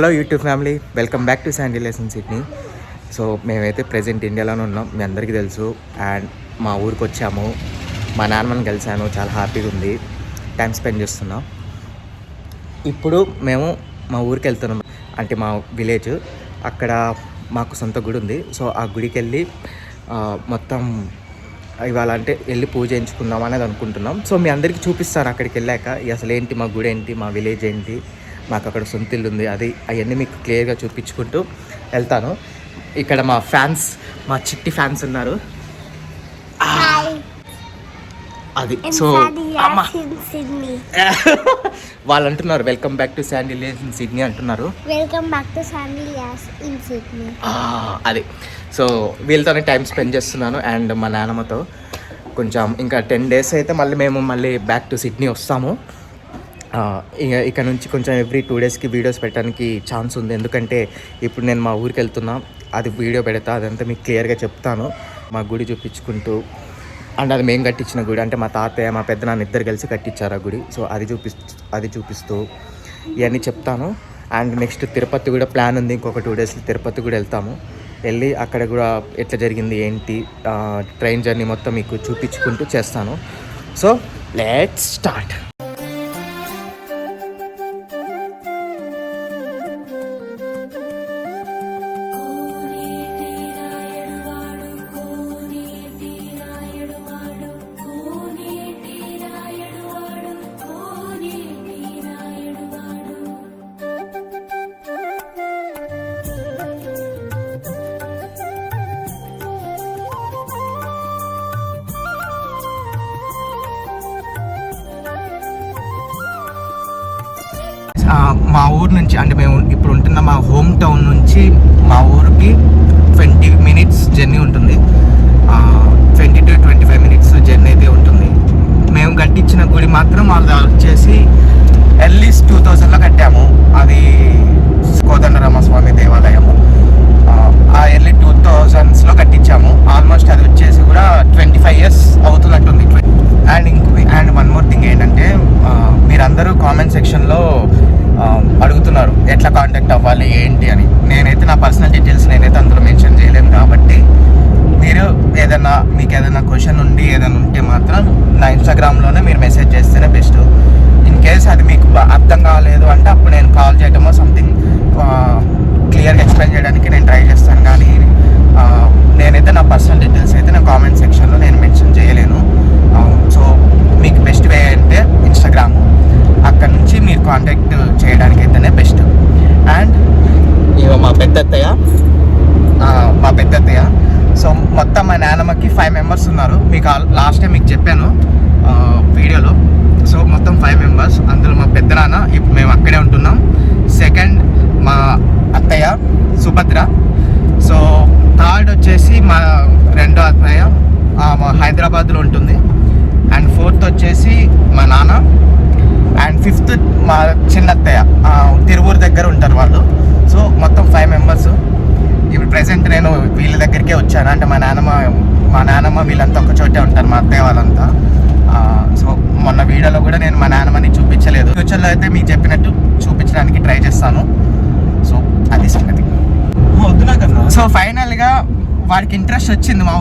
Hello YouTube family, welcome back to Sandy lesson Sydney. So మేమైతే present ఇండియాలోనే ఉన్నాం, మీ అందరికీ తెలుసు. అండ్ మా ఊరికి వచ్చాము, మా నాన్నమ్మని కలిసాను, చాలా హ్యాపీగా ఉంది, టైం స్పెండ్ చేస్తున్నాం. ఇప్పుడు మేము మా ఊరికి వెళ్తున్నాం, అంటే మా విలేజ్. అక్కడ మాకు సొంత గుడి ఉంది. సో ఆ గుడికి వెళ్ళి మొత్తం ఇవాళ అంటే వెళ్ళి పూజ చేయించుకుందాం అనేది అనుకుంటున్నాం. సో మీ అందరికీ చూపిస్తాను అక్కడికి వెళ్ళాక అసలు ఏంటి, మా గుడి ఏంటి, మా విలేజ్ ఏంటి, మాకు అక్కడ సొంత ఇల్లు ఉంది, అది అవన్నీ మీకు క్లియర్గా చూపించుకుంటూ వెళ్తాను. ఇక్కడ మా ఫ్యాన్స్, మా చిట్టి ఫ్యాన్స్ ఉన్నారు. అది సో వాళ్ళు అంటున్నారు welcome back to Sandy in Sydney అంటున్నారు. Welcome back to Sandy in Sydney. అది సో వీళ్ళతోనే టైం స్పెండ్ చేస్తున్నాను. అండ్ మా నాన్నమ్మతో కొంచెం ఇంకా 10 days అయితే మేము మళ్ళీ బ్యాక్ టు సిడ్నీ వస్తాము. ఇక్కడ నుంచి కొంచెం ఎవ్రీ 2 daysకి వీడియోస్ పెట్టడానికి ఛాన్స్ ఉంది, ఎందుకంటే ఇప్పుడు నేను మా ఊరికి వెళ్తున్నా, అది వీడియో పెడతా, అదంతా మీకు క్లియర్గా చెప్తాను. మా గుడి చూపించుకుంటూ, అండ్ అది మేము కట్టించిన గుడి, అంటే మా తాతయ్య మా పెద్దనాన్న ఇద్దరు కలిసి కట్టించారు ఆ గుడి. సో అది చూపిస్తూ ఇవన్నీ చెప్తాను. అండ్ నెక్స్ట్ తిరుపతి కూడా ప్లాన్ ఉంది, ఇంకొక 2 daysలో తిరుపతి కూడా వెళ్తాము. వెళ్ళి అక్కడ కూడా ఎట్లా జరిగింది ఏంటి, ట్రైన్ జర్నీ మొత్తం మీకు చూపించుకుంటూ చేస్తాను. So let's start. మా ఊరు నుంచి, అంటే మేము ఇప్పుడు ఉంటున్న మా హోమ్ టౌన్ నుంచి మా ఊరికి 20 minutes జర్నీ ఉంటుంది. 20 to 25 minutes జర్నీ అయితే ఉంటుంది. మేము కట్టించిన గుడి మాత్రం అది వచ్చేసి ఎర్లీ 2000లో కట్టాము. అది కోదండరామస్వామి దేవాలయము. ఆ ఎర్లీ 2000స్లో కట్టించాము. ఆల్మోస్ట్ అది వచ్చేసి కూడా 25 years అవుతున్నట్టుంది. అండ్ వన్ మోర్ థింగ్ ఏంటంటే, మీరందరూ కామెంట్ సెక్షన్లో అడుగుతున్నారు ఎట్లా కాంటాక్ట్ అవ్వాలి ఏంటి అని. నేనైతే నా పర్సనల్ డీటెయిల్స్ నేనైతే అందులో మెన్షన్ చేయలేను, కాబట్టి మీరు మీకు ఏదైనా క్వశ్చన్ ఉండి ఏదైనా ఉంటే మాత్రం నా ఇన్స్టాగ్రామ్లోనే మీరు మెసేజ్ చేస్తేనే బెస్ట్. ఇన్ కేస్ అది మీకు అర్థం కాలేదు అంటే అప్పుడు నేను కాల్ చేయటమో సంథింగ్ క్లియర్గా ఎక్స్ప్లెయిన్ చేయడానికి నేను ట్రై చేస్తాను. కానీ నేనైతే నా పర్సనల్ డీటెయిల్స్ అయితే నా కామెంట్ సెక్షన్లో నేను మెన్షన్ చేయలేను. సో మీకు బెస్ట్ వే అంటే ఇన్స్టాగ్రామ్, అక్కడ నుంచి మీరు కాంటాక్ట్ చేయడానికి అయితేనే బెస్ట్. అండ్ ఇక మా పెద్దత్తయ్య. సో మొత్తం మా నాన్నమ్మకి 5 members ఉన్నారు. మీకు లాస్ట్ టైం మీకు చెప్పాను వీడియోలో. సో మొత్తం 5 members, అందులో మా పెద్దనాన్న, ఇప్పుడు మేము అక్కడే ఉంటున్నాం. సెకండ్ మా అత్తయ్య సుభద్ర. సో థర్డ్ వచ్చేసి మా రెండో అత్తయ్య హైదరాబాద్లో ఉంటుంది. అండ్ ఫోర్త్ వచ్చేసి మా నాన్న. అండ్ ఫిఫ్త్ మా చిన్నత్తయ్య తిరువూరు దగ్గర ఉంటారు వాళ్ళు. సో మొత్తం 5 members. ఇప్పుడు ప్రెసెంట్ నేను వీళ్ళ దగ్గరికే వచ్చాను, అంటే మా నాన్నమ్మ వీళ్ళంతా ఒక చోటే ఉంటారు, మా అత్తయ్య వాళ్ళంతా. సో మొన్న వీడియోలో కూడా నేను మా నాన్నమ్మని చూపించలేదు. ఫ్యూచర్లో అయితే మీకు చెప్పినట్టు చూపించడానికి ట్రై చేస్తాను. సో అది సంగతి. సో ఫైనల్గా వాడికి ఇంట్రెస్ట్ వచ్చింది, మా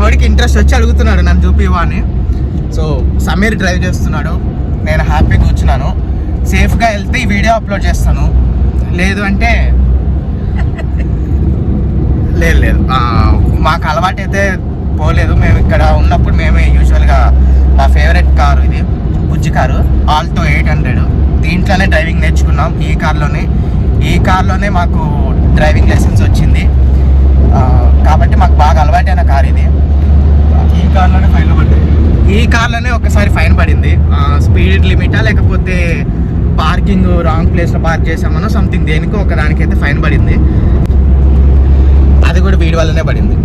ఊడికి ఇంట్రెస్ట్ వచ్చి అడుగుతున్నాడు నన్ను చూపివా అని. సో సమీర్ డ్రైవ్ చేస్తున్నాడు, నేను హ్యాపీగా కూర్చున్నాను. సేఫ్గా వెళ్తే ఈ వీడియో అప్లోడ్ చేస్తాను, లేదు అంటే లేదు. మాకు అలవాటు అయితే పోలేదు. మేము ఇక్కడ ఉన్నప్పుడు మేమే యూజువల్గా మా ఫేవరెట్ కారు ఇది బుజ్జి కారు, ఆల్టో 800. దీంట్లోనే డ్రైవింగ్ నేర్చుకున్నాం. ఈ కార్లోనే మాకు డ్రైవింగ్ లైసెన్స్ వచ్చింది, కాబట్టి మాకు బాగా అలవాటైన కార్ ఇది. ఈ కార్లోనే ఒకసారి ఫైన్ పడింది. స్పీడ్ లిమిటా లేకపోతే పార్కింగ్ రాంగ్ ప్లేస్లో పార్క్ చేసామనో సంథింగ్, దేనికో ఒక దానికైతే ఫైన్ పడింది. అది కూడా వీడి వల్లనే పడింది.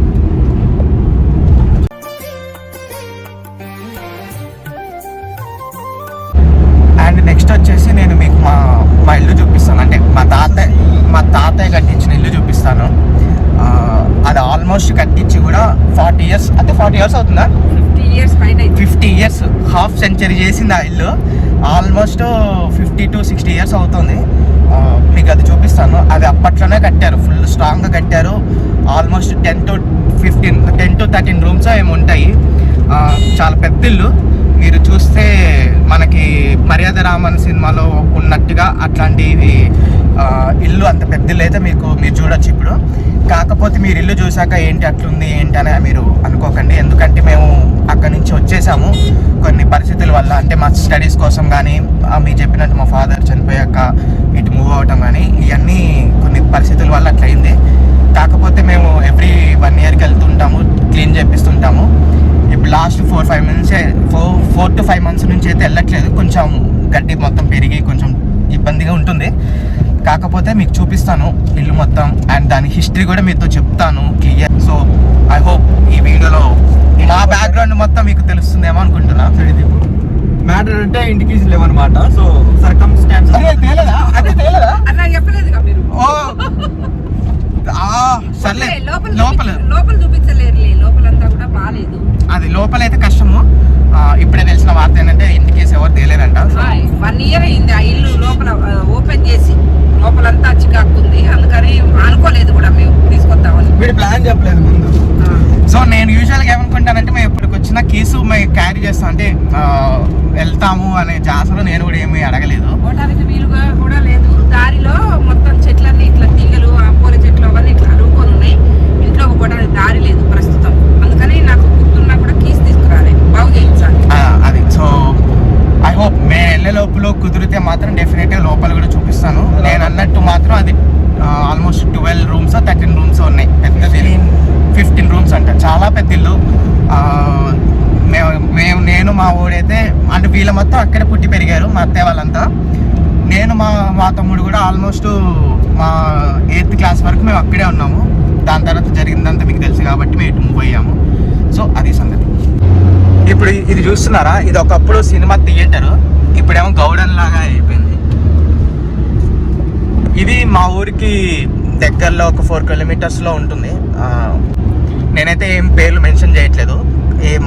అండ్ నెక్స్ట్ వచ్చేసి నేను మీకు మా ఇల్లు చూపిస్తాను, అంటే మా తాతయ్య కట్టించిన ఇల్లు చూపిస్తాను. అది ఆల్మోస్ట్ కట్టించి కూడా 40 years, అంటే 40 years అవుతుందా? 50 years 50 years, హాఫ్ సెంచరీ చేసింది ఆ ఇల్లు. ఆల్మోస్ట్ 50 to 60 years అవుతుంది. మీకు అది చూపిస్తాను. అది అప్పట్లోనే కట్టారు, ఫుల్ స్ట్రాంగ్గా కట్టారు. ఆల్మోస్ట్ 10 to 13 రూమ్స్ ఏమి ఉంటాయి. చాలా పెద్ద ఇల్లు. మీరు చూస్తే మనకి మర్యాద రామన్ సినిమాలో ఉన్నట్టుగా అట్లాంటివి ఇల్లు, అంత పెద్ద ఇల్లు అయితే మీరు చూడొచ్చు ఇప్పుడు. కాకపోతే మీరు ఇల్లు చూసాక ఏంటి అట్లుంది ఏంటి అని మీరు అనుకోకండి. ఎందుకంటే మేము అక్కడి నుంచి వచ్చేసాము కొన్ని పరిస్థితుల వల్ల. అంటే మా స్టడీస్ కోసం కానీ, మీకు చెప్పినట్టు మా ఫాదర్ చనిపోయాక ఇటు మూవ్ అవటం కానీ, ఇవన్నీ కొన్ని పరిస్థితుల వల్ల అట్లయింది. కాకపోతే మేము ఎవ్రీ 1 yearకి వెళ్తుంటాము, క్లీన్ చేపిస్తుంటాము. ఇప్పుడు లాస్ట్ 4 to 5 months నుంచి అయితే వెళ్ళట్లేదు. కొంచెం గడ్డి మొత్తం పెరిగి కొంచెం ఇబ్బందిగా ఉంటుంది. కాకపోతే మీకు చూపిస్తాను ఇల్లు మొత్తం, అండ్ దాని హిస్టరీ కూడా మీతో చెప్తాను క్లియర్. సో ఐ హోప్ ఈ వీడియోలో మా బ్యాక్గ్రౌండ్ మొత్తం మీకు తెలుస్తుందేమో అనుకుంటున్నా. మ్యాటర్ అంటే ఇంటికి లేవన్నమాట. సో సర్కమ్స్టాన్సెస్ సర్లే, లోపల చూపించలేరులే, లోపలంతా కూడా బాగాలేదు. అది లోపలైతే కష్టము. ఇప్పుడే తెలిసిన వార్త ఏంటంటే ఇంటికి ఎవరు తేలేరంట. 1 year అయింది ఆ ఇల్లు లోపల ఓపెన్ చేసి, లోపలంతా చికాకుంది. అందుకని అనుకోలేదు కూడా మేము తీసుకొద్దామని. వీడు ప్లాన్ చెప్పలేదు ముందు. సో నేను యూజువల్గా ఏమనుకుంటానంటే మేము ఎప్పటికి వచ్చిన కేసు మేము క్యారీ చేస్తాం, అంటే వెళ్తాము అనే జాసలో నేను కూడా ఏమీ అడగలేదు. పోవడానికి వీలుగా కూడా లేదు. దారిలో మొత్తం చెట్లన్నీ ఇట్లా తీగలు, ఆ పూల చెట్లు అవన్నీ ఇట్లా అడుగుకొని ఉన్నాయి. ఇంట్లో పోవడానికి దారి లేదు ప్రస్తుతం. అందుకని నాకు గుర్తున్నా కూడా కీస్ తీసుకురాలే, బాగు చేయించాలి. అది సో ఐ హోప్ మేము వెళ్ళే లోపల కుదిరితే మాత్రం డెఫినెట్గా లోపల కూడా చూపిస్తాను. నేను అన్నట్టు మాత్రం అది ఆల్మోస్ట్ 12 rooms 13 rooms ఉన్నాయి. పెద్దది 15 rooms అంట, చాలా పెద్ద ఇల్లు. నేను మా ఊడైతే అంటే వీళ్ళ మొత్తం అక్కడే పుట్టి పెరిగారు, మా అత్తయ్య వాళ్ళంతా. నేను మా తమ్ముడు కూడా ఆల్మోస్ట్ మా 8th class వరకు మేము అక్కడే ఉన్నాము. దాని తర్వాత జరిగిందంతా మీకు తెలుసు కాబట్టి మేము ఇటు మూవ్ అయ్యాము. సో అది సంగతి. ఇప్పుడు ఇది చూస్తున్నారా, ఇది ఒకప్పుడు సినిమా థియేటర్, ఇప్పుడేమో గౌడన్ లాగా అయిపోయింది. ఇది మా ఊరికి దగ్గరలో ఒక 4 kilometers ఉంటుంది. నేనైతే ఏం పేర్లు మెన్షన్ చేయట్లేదు,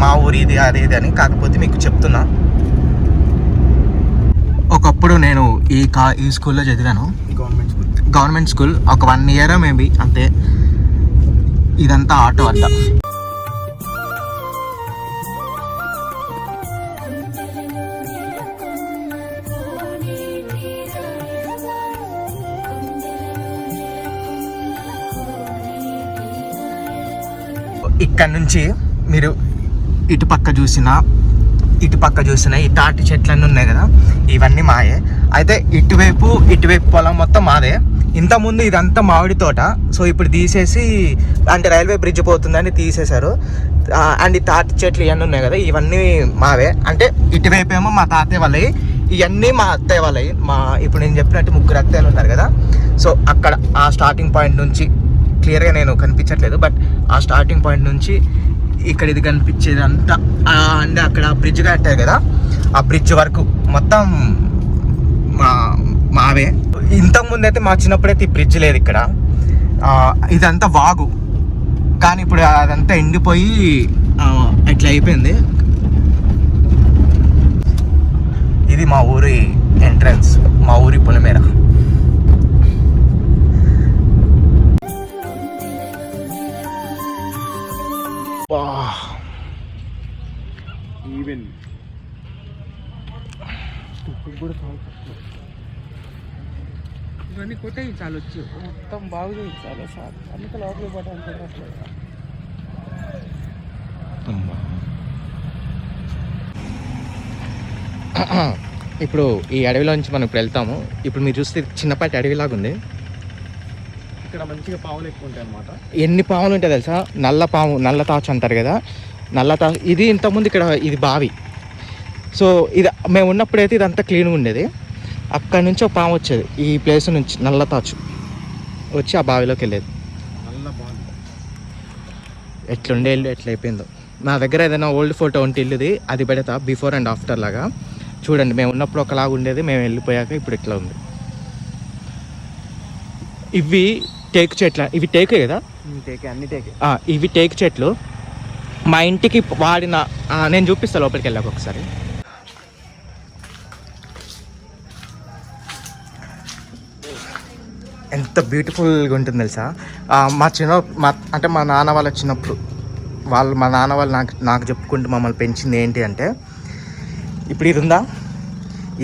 మా ఊరి ఇది అది ఇది అని. కాకపోతే మీకు చెప్తున్నా, ఒకప్పుడు నేను ఈ స్కూల్లో చదివాను, గవర్నమెంట్ స్కూల్. ఒక 1 year మేబీ అంతే. ఇదంతా ఆటో అడ్డా. ఇక్కడ నుంచి మీరు ఇటు పక్క చూసినా ఈ తాటి చెట్లన్నీ ఉన్నాయి కదా, ఇవన్నీ మాయే. అయితే ఇటువైపు పొలం మొత్తం మాదే. ఇంతకుముందు ఇదంతా మామిడి తోట. సో ఇప్పుడు తీసేసి, అంటే రైల్వే బ్రిడ్జ్ పోతుందని తీసేశారు. అండ్ ఈ తాటి చెట్లు ఇవన్నీ ఉన్నాయి కదా, ఇవన్నీ మావే. అంటే ఇటువైపు ఏమో మా తాతయ్య వాళ్ళవి, ఇవన్నీ మా అత్తయ్య వాళ్ళవి. ఇప్పుడు నేను చెప్పినట్టు 3 అత్తయ్యలు ఉన్నారు కదా. సో అక్కడ ఆ స్టార్టింగ్ పాయింట్ నుంచి క్లియర్గా నేను కనిపించట్లేదు, బట్ ఆ స్టార్టింగ్ పాయింట్ నుంచి ఇక్కడ ఇది కనిపించేది అంతా, అంటే అక్కడ బ్రిడ్జ్ కట్టారు కదా, ఆ బ్రిడ్జ్ వరకు మొత్తం మావే. ఇంతకుముందు అయితే మా చిన్నప్పుడైతే ఈ బ్రిడ్జ్ లేదు ఇక్కడ. ఇదంతా వాగు, కానీ ఇప్పుడు అదంతా ఎండిపోయి ఇట్లా అయిపోయింది. ఇది మా ఊరి ఎంట్రన్స్, మా ఊరి పొలిమేర. ఈవెన్ ఇవన్నీ కొట్టే చాలు వచ్చి మొత్తం బాగు చేయించాలి సార్. అందుకే లోపలికి పోవడానికి ఇప్పుడు ఈ అడవిలోంచి మనం ఇప్పుడు వెళ్తాము. ఇప్పుడు మీరు చూస్తే చిన్నపాటి అడవిలాగా ఉంది. ఇక్కడ మంచిగా పావులు ఎక్కువ ఉంటాయి అన్నమాట. ఎన్ని పాములు ఉంటాయి తెలుసా? నల్ల తాచు అంటారు కదా, నల్ల తాచు. ఇది ఇంతకుముందు ఇక్కడ ఇది బావి. సో ఇది మేము ఉన్నప్పుడైతే ఇదంతా క్లీన్గా ఉండేది. అక్కడ నుంచి ఒక పాము వచ్చేది, ఈ ప్లేస్ నుంచి నల్ల తాచు వచ్చి ఆ బావిలోకి వెళ్ళేది. నల్ల బాగుంది. ఎట్లుండే ఇల్లు ఎట్లా అయిపోయిందో. నా దగ్గర ఏదైనా ఓల్డ్ ఫోటో ఉంటే ఇల్లుది, అది పెడతా, బిఫోర్ అండ్ ఆఫ్టర్ లాగా. చూడండి, మేము ఉన్నప్పుడు ఒకలాగా ఉండేది, మేము వెళ్ళిపోయాక ఇప్పుడు ఇట్లా ఉంది. ఇవి టేకు చెట్లు, ఇవి టేకే కదా, అన్ని టేకే. ఇవి టేకు చెట్లు. మా ఇంటికి వాడిన, నేను చూపిస్తాను లోపలికి వెళ్ళాక ఒకసారి. ఎంత బ్యూటిఫుల్గా ఉంటుంది తెలుసా. మా నాన్న వాళ్ళు వచ్చినప్పుడు మా నాన్న వాళ్ళు నాకు చెప్పుకుంటూ మమ్మల్ని పెంచింది ఏంటి అంటే, ఇప్పుడు ఇది ఉందా,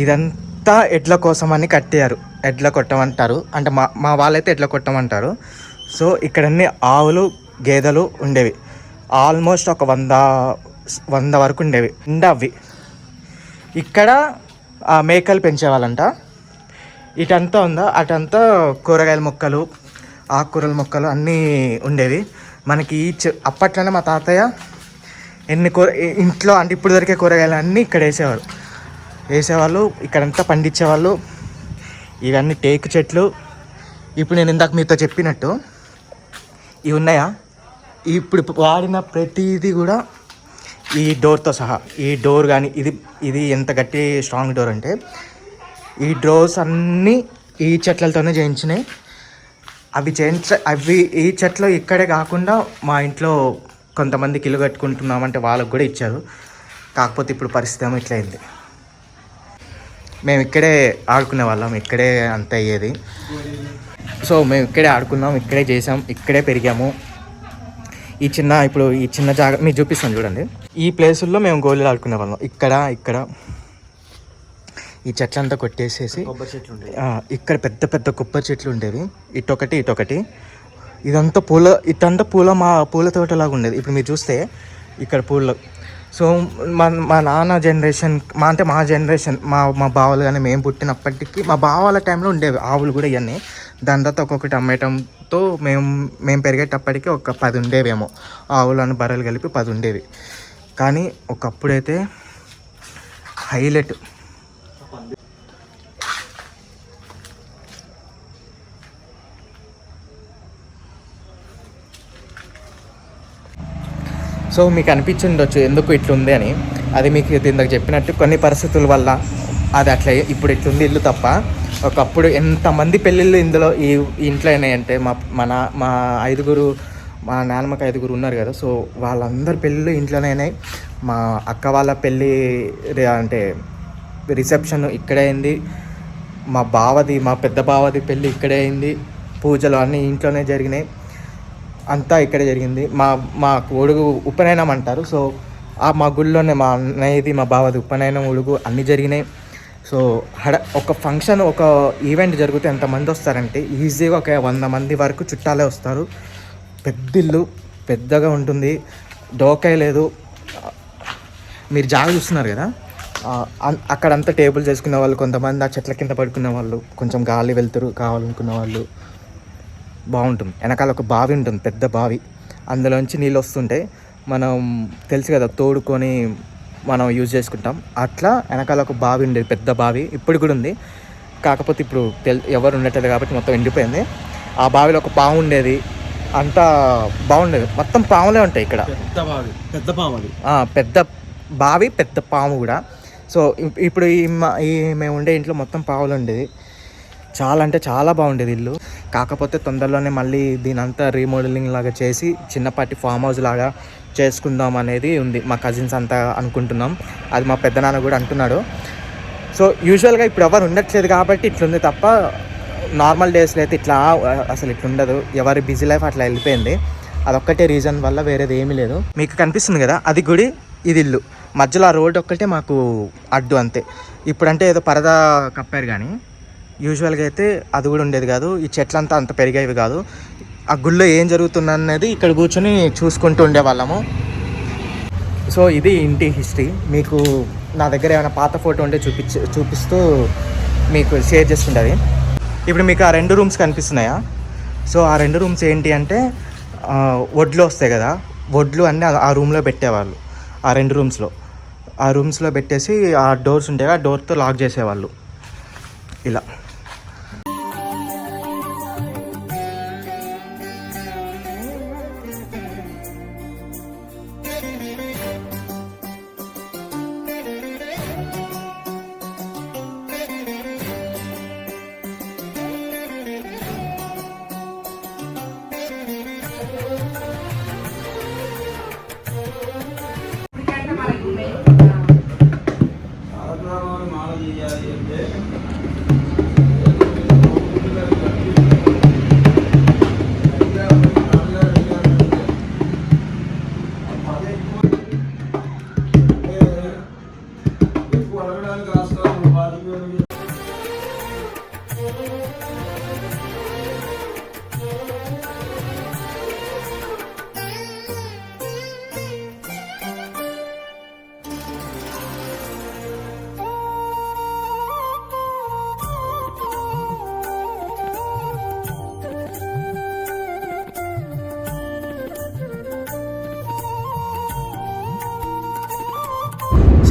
ఇదంతా ఎడ్ల కోసం అని కట్టారు. ఎడ్ల కొట్టమంటారు అంటే మా వాళ్ళైతే ఎడ్ల కొట్టమంటారు. సో ఇక్కడన్నీ ఆవులు గేదెలు ఉండేవి. ఆల్మోస్ట్ ఒక 100 వరకు ఉండేవి. అవి ఇక్కడ మేకలు పెంచేవాళ్ళంట. ఇటంతా ఉందా, అటంతా కూరగాయల మొక్కలు, ఆకుకూరల మొక్కలు అన్నీ ఉండేవి. మనకి అప్పట్లోనే మా తాతయ్య ఇంట్లో అంటే ఇప్పుడు దొరికే కూరగాయలు అన్నీ ఇక్కడ వేసేవాళ్ళు. ఇక్కడంతా పండించేవాళ్ళు. ఇవన్నీ టేకు చెట్లు. ఇప్పుడు నేను ఇందాక మీతో చెప్పినట్టు ఇవి ఉన్నాయా, ఇప్పుడు వాడిన ప్రతిదీ కూడా ఈ డోర్తో సహా. ఈ డోర్ కానీ ఇది ఎంత గట్టి స్ట్రాంగ్ డోర్ అంటే, ఈ డోర్స్ అన్నీ ఈ చెట్లతోనే చేయించినాయి. అవి ఈ చెట్లు ఇక్కడే కాకుండా మా ఇంట్లో కొంతమందికి ఇల్లు కట్టుకుంటున్నామంటే వాళ్ళకు కూడా ఇచ్చారు. కాకపోతే ఇప్పుడు పరిస్థితి ఏమో ఇట్లా అయింది. మేము ఇక్కడే ఆడుకునే వాళ్ళం, ఇక్కడే అంత అయ్యేది. సో మేము ఇక్కడే ఆడుకున్నాం, ఇక్కడే చేసాం, ఇక్కడే పెరిగాము. ఈ చిన్న జాగా మీకు చూపిస్తాను చూడండి. ఈ ప్లేసుల్లో మేము గోళీలు ఆడుకునే వాళ్ళం. ఇక్కడ ఈ చెట్లంతా కొట్టేసేసి ఇక్కడ పెద్ద పెద్ద కొబ్బరి చెట్లు ఉండేవి. ఇటొకటి ఇదంతా పూల తోటలాగా ఉండేది. ఇప్పుడు మీరు చూస్తే ఇక్కడ పూలు. సో మా నాన్న జనరేషన్ మా జనరేషన్ మా బావలు కానీ మేము పుట్టినప్పటికీ మా బావాల టైంలో ఉండేవి ఆవులు కూడా. ఇవన్నీ దాని తర్వాత ఒక్కొక్కటి అమ్మేయటంతో మేము పెరిగేటప్పటికి ఒక 10 ఉండేవేమో. ఆవులను బర్రెలు కలిపి 10 ఉండేవి. కానీ ఒకప్పుడైతే హైలైట్. సో మీకు అనిపించుండొచ్చు ఎందుకు ఇట్లుంది అని. అది మీకు ఇందాక చెప్పినట్టు కొన్ని పరిస్థితుల వల్ల అది అట్లా ఇప్పుడు ఇట్లుంది ఇల్లు తప్ప. ఒకప్పుడు ఎంతమంది పెళ్ళిళ్ళు ఈ ఇంట్లో అయినాయంటే మా 5 మా నాన్నమ్మకి 5 ఉన్నారు కదా. సో వాళ్ళందరి పెళ్ళిళ్ళు ఇంట్లోనే అయినాయి. మా అక్క వాళ్ళ పెళ్ళి అంటే రిసెప్షన్ ఇక్కడే అయింది. మా పెద్ద బావది పెళ్ళి ఇక్కడే అయింది. పూజలు అన్నీ ఇంట్లోనే జరిగినాయి. అంతా ఇక్కడే జరిగింది. మా ఒడుగు ఉపనయనం అంటారు. సో మా గుళ్ళోనే మా అన్నయ్యది మా బావది ఉపనయనం ఒడుగు అన్నీ జరిగినాయి. సో ఒక ఫంక్షన్ ఒక ఈవెంట్ జరిగితే ఎంతమంది వస్తారంటే ఈజీగా ఒక 100 మంది వరకు చుట్టాలే వస్తారు. పెద్ద ఇల్లు, పెద్దగా ఉంటుంది, డోకాయ లేదు. మీరు జాగా చూస్తున్నారు కదా, అక్కడంతా టేబుల్ చేసుకునే వాళ్ళు, కొంతమంది ఆ చెట్ల కింద పడుకునే వాళ్ళు, కొంచెం గాలి వెళ్తురు కావాలనుకునే వాళ్ళు. బాగుంటుంది. వెనకాల ఒక బావి ఉంటుంది, పెద్ద బావి. అందులోంచి నీళ్ళు వస్తుంటాయి. మనం తెలుసు కదా తోడుకొని మనం యూజ్ చేసుకుంటాం. అట్లా వెనకాల ఒక బావి ఉండేది, పెద్ద బావి. ఇప్పుడు కూడా ఉంది, కాకపోతే ఇప్పుడు ఎవరు ఉండట్లేదు కాబట్టి మొత్తం ఎండిపోయింది. ఆ బావిలో ఒక పాము ఉండేది. అంతా బాగుండేది. మొత్తం పాములే ఉంటాయి ఇక్కడ. పెద్ద బావి, పెద్ద పాము కూడా. సో ఇప్పుడు మేము ఉండే ఇంట్లో మొత్తం పాములు ఉండేది. చాలా అంటే చాలా బాగుండేది ఇల్లు. కాకపోతే తొందరలోనే మళ్ళీ దీనంతా రీమోడలింగ్ లాగా చేసి చిన్నపాటి ఫామ్ హౌస్ లాగా చేసుకుందాం అనేది ఉంది. మా కజిన్స్ అంతా అనుకుంటున్నాం. అది మా పెద్దనాన్న కూడా అంటున్నాడు. సో యూజువల్గా ఇప్పుడు ఎవరు ఉండట్లేదు కాబట్టి ఇట్లుంది తప్ప నార్మల్ డేస్లో అయితే ఇట్లా అసలు ఇట్లుండదు. ఎవరి బిజీ లైఫ్ అట్లా వెళ్ళిపోయింది. అదొక్కటే రీజన్ వల్ల, వేరేది ఏమీ లేదు. మీకు కనిపిస్తుంది కదా, అది గుడి, ఇది ఇల్లు. మధ్యలో ఆ రోడ్ ఒక్కటే మాకు అడ్డు అంతే. ఇప్పుడంటే ఏదో పరదా కప్పారు కానీ యూజువల్గా అయితే అది కూడా ఉండేది కాదు. ఈ చెట్లంతా అంత పెరిగేవి కాదు. ఆ గుళ్ళో ఏం జరుగుతుందనేది ఇక్కడ కూర్చొని చూసుకుంటూ ఉండేవాళ్ళము. సో ఇది ఇంటి హిస్టరీ. మీకు నా దగ్గర ఏమైనా పాత ఫోటో ఉంటే చూపిస్తూ మీకు షేర్ చేస్తుంటుంది. ఇప్పుడు మీకు ఆ 2 రూమ్స్ కనిపిస్తున్నాయా? సో ఆ 2 రూమ్స్ ఏంటి అంటే వడ్లు వస్తాయి కదా, వడ్లు అన్నీ ఆ రూమ్లో పెట్టేవాళ్ళు. ఆ 2 రూమ్స్లో పెట్టేసి ఆ డోర్స్ ఉంటాయి, ఆ డోర్తో లాక్ చేసేవాళ్ళు ఇలా.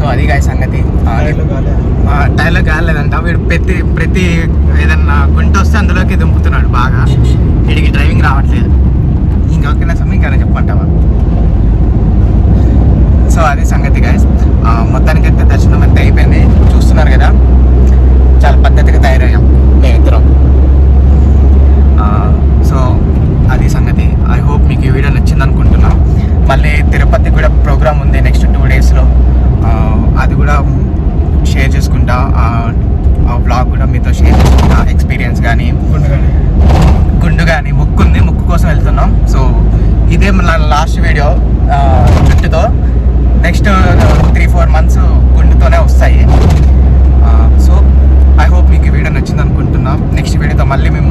సో అది గాయ సంగతి. టైర్లో కాలేదంట వీడు ప్రతి ఏదన్నా గుంట వస్తే అందులోకి దింపుతున్నాడు బాగా. వీడికి డ్రైవింగ్ రావట్లేదు. ఇంకొకనా సమయం ఇంకా చెప్పంటావా? సో అది సంగతి గాయస్. మొత్తానికైతే దర్శనం అంతా అయిపోయింది. చూస్తున్నారు కదా చాలా పద్ధతిగా తయారయ్యాం మేమిద్దరం. సో అది సంగతి. ఐ హోప్ మీకు ఈ వీడియో నచ్చింది అనుకుంటున్నాం. మళ్ళీ తిరుపతి కూడా ప్రోగ్రామ్ ఉంది నెక్స్ట్ 2 daysలో. అది కూడా షేర్ చేసుకుంటా. ఆ వ్లాగ్ కూడా మీతో షేర్ చేసుకుంటా. ఎక్స్పీరియన్స్ కానీ గుండు కానీ ముక్కు కోసం వెళ్తున్నాం. సో ఇదే మన లాస్ట్ వీడియో జుట్టుతో. నెక్స్ట్ 3-4 months గుండుతోనే వస్తాయి. సో ఐ హోప్ మీకు ఈ వీడియో నచ్చింది అనుకుంటున్నాం. నెక్స్ట్ వీడియోతో మళ్ళీ మేము